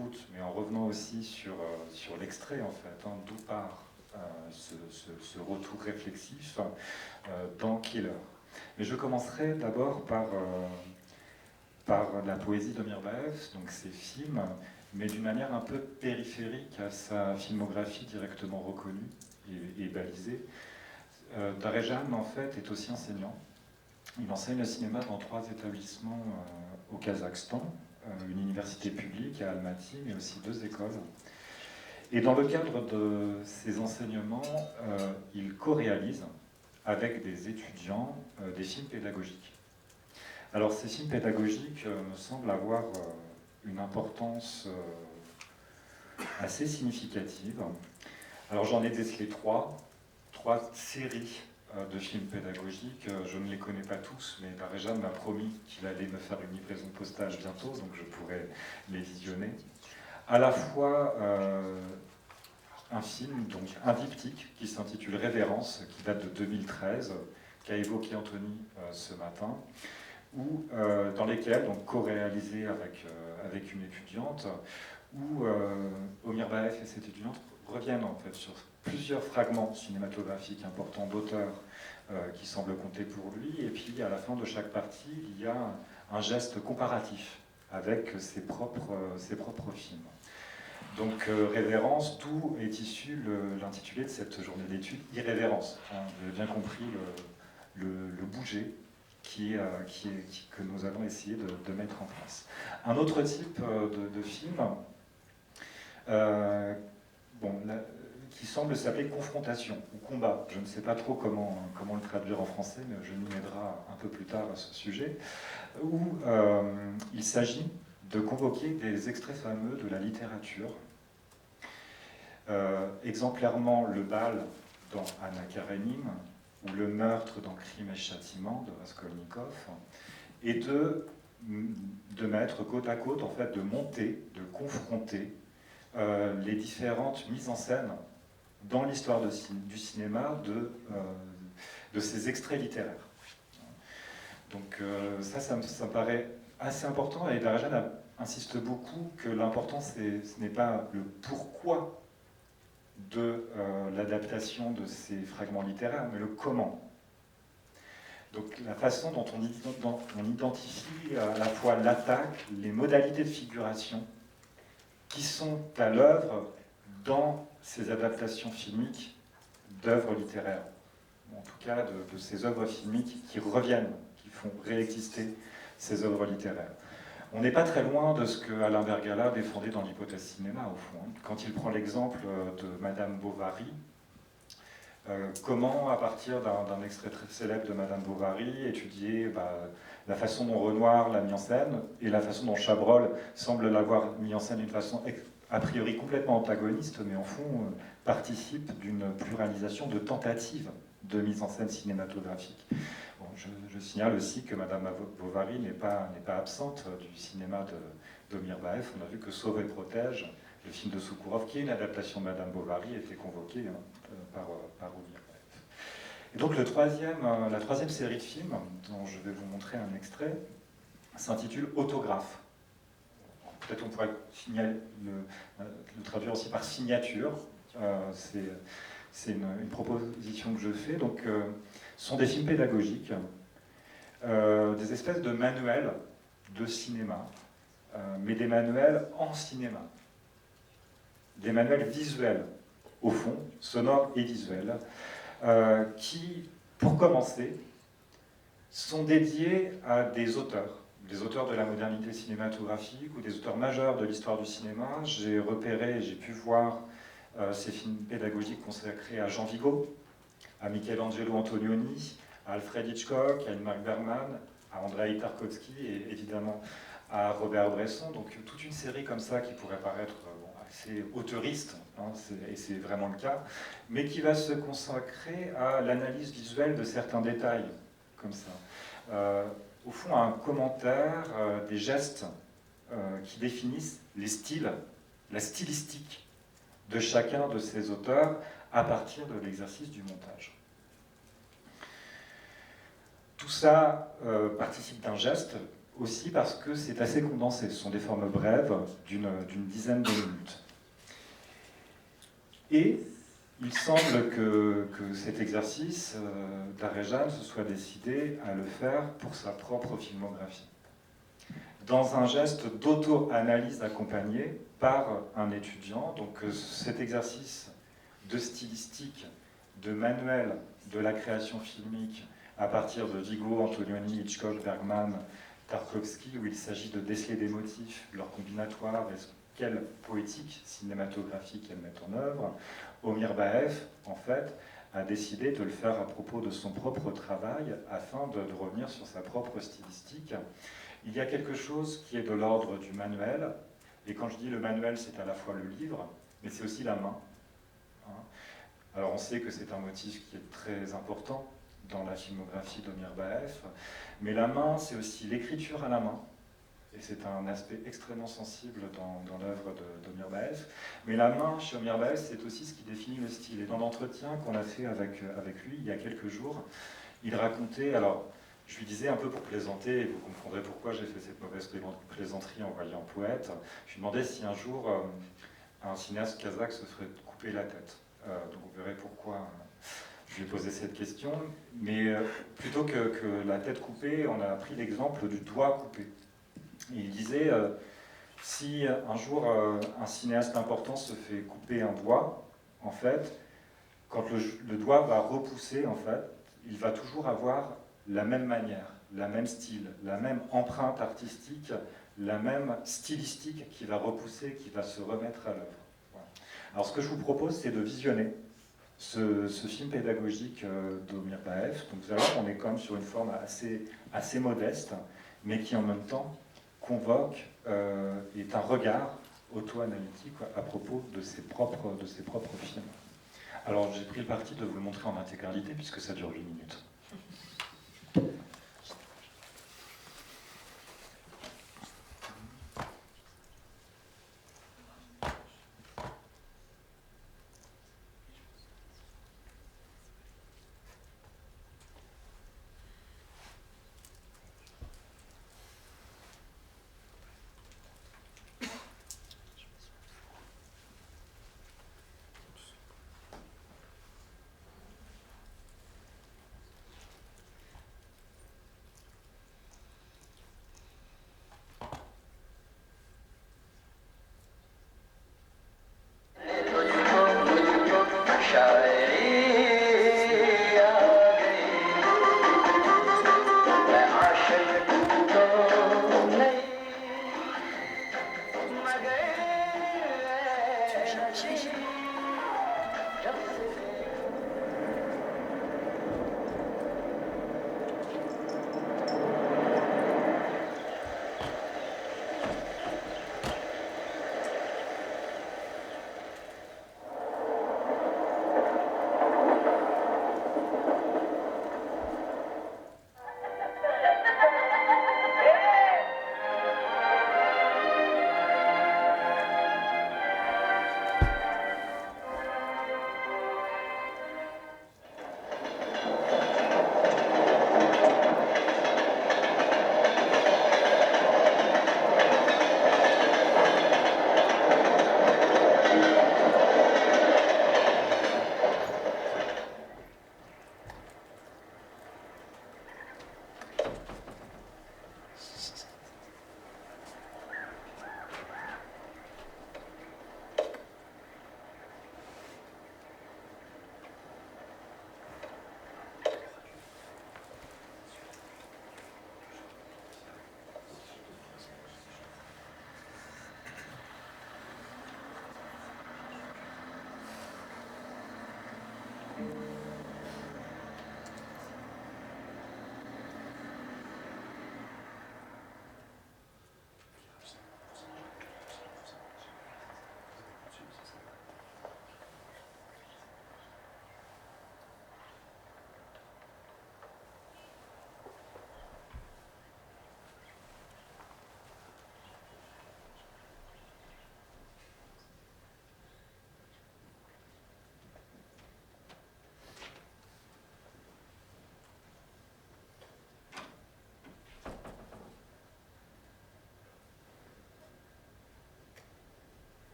route, mais en revenant aussi sur l'extrait, en fait, hein, d'où part ce retour réflexif dans Killer. Mais je commencerai d'abord par la poésie de Mirbaev, donc ses films, mais d'une manière un peu périphérique à sa filmographie directement reconnue et balisée. Darejan, en fait, est aussi enseignant. Il enseigne le cinéma dans 3 établissements au Kazakhstan, une université publique à Almaty, mais aussi 2 écoles. Et dans le cadre de ces enseignements, il co-réalise avec des étudiants des films pédagogiques. Alors ces films pédagogiques me semblent avoir une importance assez significative. Alors j'en ai décelé 3 séries de films pédagogiques. Je ne les connais pas tous, mais Darejan m'a promis qu'il allait me faire une livraison de postage bientôt, donc je pourrai les visionner. À la fois un film, donc un diptyque, qui s'intitule Révérence, qui date de 2013, qu'a évoqué Anthony ce matin, dans lesquels, donc co-réalisé avec une étudiante, où Mirbaev et cette étudiante reviennent en fait sur plusieurs fragments cinématographiques importants d'auteurs qui semblent compter pour lui, et puis à la fin de chaque partie, il y a un geste comparatif avec ses propres films. Donc Révérence, d'où est issu l'intitulé de cette journée d'études, Irrévérence. Hein, vous avez bien compris le bouger que nous allons essayer de mettre en place. Un autre type de film, qui semble s'appeler confrontation ou combat. Je ne sais pas trop comment le traduire en français, mais je m'y m'aidera un peu plus tard à ce sujet, où il s'agit de convoquer des extraits fameux de la littérature, exemplairement le bal dans Anna Karenine, ou le meurtre dans Crime et Châtiment de Raskolnikov, et de mettre côte à côte, en fait, de monter, de confronter les différentes mises en scène dans l'histoire du cinéma de ces extraits littéraires. Donc ça me paraît assez important, et Darejan insiste beaucoup que l'important, ce n'est pas le pourquoi de l'adaptation de ces fragments littéraires, mais le comment. Donc la façon dont on identifie à la fois l'attaque, les modalités de figuration qui sont à l'œuvre dans ces adaptations filmiques d'œuvres littéraires, en tout cas de ces œuvres filmiques qui reviennent, qui font réexister ces œuvres littéraires. On n'est pas très loin de ce que Alain Bergala défendait dans l'hypothèse cinéma, au fond. Quand il prend l'exemple de Madame Bovary, comment, à partir d'un extrait très célèbre de Madame Bovary, étudier la façon dont Renoir l'a mis en scène et la façon dont Chabrol semble l'avoir mis en scène d'une façon a priori complètement antagoniste, mais en fond participe d'une pluralisation de tentatives de mise en scène cinématographique. Bon, je signale aussi que Madame Bovary n'est pas absente du cinéma de Mirbaev. On a vu que Sauve et protège, le film de Soukourov, qui est une adaptation de Madame Bovary, était convoqué par Mirbaev. Et donc la troisième série de films, dont je vais vous montrer un extrait, s'intitule Autographe. Peut-être on pourrait le traduire aussi par signature. C'est une proposition que je fais. Donc, ce sont des films pédagogiques, des espèces de manuels de cinéma, mais des manuels en cinéma. Des manuels visuels, au fond, sonores et visuels, qui, pour commencer, sont dédiés à des auteurs de la modernité cinématographique ou des auteurs majeurs de l'histoire du cinéma. J'ai repéré et j'ai pu voir ces films pédagogiques consacrés à Jean Vigo, à Michelangelo Antonioni, à Alfred Hitchcock, à Ingmar Bergman, à Andrei Tarkovsky et évidemment à Robert Bresson. Donc toute une série comme ça qui pourrait paraître assez auteuriste, hein, et c'est vraiment le cas, mais qui va se consacrer à l'analyse visuelle de certains détails, comme ça. Au fond, un commentaire des gestes qui définissent les styles, la stylistique de chacun de ces auteurs à partir de l'exercice du montage. Tout ça participe d'un geste aussi parce que c'est assez condensé. Ce sont des formes brèves d'une dizaine de minutes. Et il semble que cet exercice, Darejan se soit décidé à le faire pour sa propre filmographie, dans un geste d'auto-analyse accompagné par un étudiant. Donc cet exercice de stylistique, de manuel de la création filmique à partir de Vigo, Antonioni, Hitchcock, Bergman, Tarkovsky, où il s'agit de déceler des motifs, leurs combinatoires, et quelle poétique cinématographique elles mettent en œuvre. Omir Baef, en fait, a décidé de le faire à propos de son propre travail afin de revenir sur sa propre stylistique. Il y a quelque chose qui est de l'ordre du manuel, et quand je dis le manuel, c'est à la fois le livre, mais c'est aussi la main. Alors on sait que c'est un motif qui est très important dans la filmographie d'Omir Baef, mais la main, c'est aussi l'écriture à la main, et c'est un aspect extrêmement sensible dans l'œuvre d'Omir Baef. Mais la main, chez Omir Baef, c'est aussi ce qui définit le style. Et dans l'entretien qu'on a fait avec lui il y a quelques jours, il racontait, alors je lui disais un peu pour plaisanter, et vous comprendrez pourquoi j'ai fait cette mauvaise plaisanterie en voyant Poète, je lui demandais si un jour un cinéaste kazakh se ferait couper la tête. Donc vous verrez pourquoi je lui ai posé cette question. Mais plutôt que la tête coupée, on a pris l'exemple du doigt coupé. Et il disait, si un jour un cinéaste important se fait couper un doigt, en fait, quand le doigt va repousser, en fait, il va toujours avoir la même manière, la même style, la même empreinte artistique, la même stylistique qui va repousser, qui va se remettre à l'œuvre. Voilà. Alors ce que je vous propose, c'est de visionner ce film pédagogique d'Omir Baef. Donc vous allez voir, on est quand même sur une forme assez modeste, mais qui en même temps convoque est un regard auto-analytique à propos de ses propres films. Alors j'ai pris le parti de vous le montrer en intégralité puisque ça dure 8 minutes.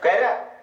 Espera,